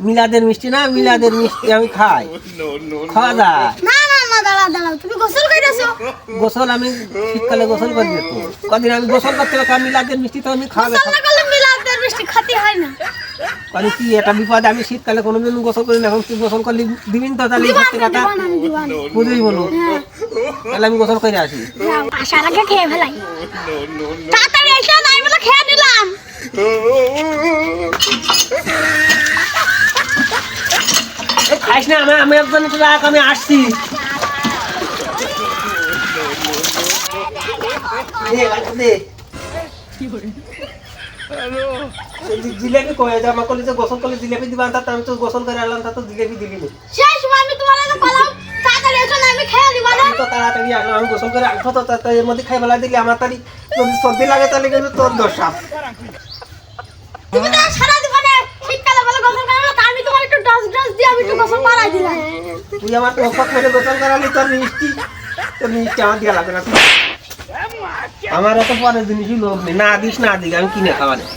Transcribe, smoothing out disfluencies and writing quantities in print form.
মিলাদের মিষ্টি না, মিলাদের মিষ্টি আমি খাই, খাওয়া যায়। না না না, দাঁড়া দাঁড়াও, তুমি গোসল কইরাছো? গোসল আমি শীতকালে গোসল করি তো, কদিন আমি গোসল করতে পারি, মিলাদের মিষ্টি তো আমি খাওয়া গোসল না করলে মিলাদের মিষ্টি খেতে হয় না। মানে কি এটা বিপদ, আমি শীতকালে কোনোদিন গোসল করি না, এখন তুই গোসল করলি দিবিন তো, তাহলে দিবান সত্যি না, কথা দিবান আমি দিবান। বুঝলি বলো, হ্যাঁ, তাহলে আমি গোসল করে আসি। যাও, আসার আগে খেয়ে ফেলাই। তাড়াতাড়ি এসে নাই বলে খেয়ে নিলাম। খাইস না, আমি একজন রাখ, আমি আসছি। দে, জিলেপি কয়ে যে আমার কলেজে গোসল করলে জিলেপি দিবান, তা আমি তো গোসল করে আনলাম, তা তো জিলেপি দিবি না। সেই সময় আমি তোমার কাছে বললাম তাড়াতাড়ি এসে না, আমি খেয়ে নিব না। আমি তো তাড়াতাড়ি আসলাম, আমি গোসল করে আসবো তো, তা এর মধ্যে খাই ফেলা দিলি আমার, তারি যদি সর্দি লাগে তাহলে কিন্তু তোর দশা। তুমি তো সারা জীবনে শীতকালে বলে গোসল করবে, তা আমি তোমার একটু ডস ডস দিয়ে আমি একটু গোসল করাই দিলাম। তুই আমার ওপর করে গোসল করালি, তোর মিষ্টি আমার দিয়া লাগবে না। আমার অত পরের জিনিসই লোভ নেই, না দিস না দিক আমি কিনে খাওয়া নেই।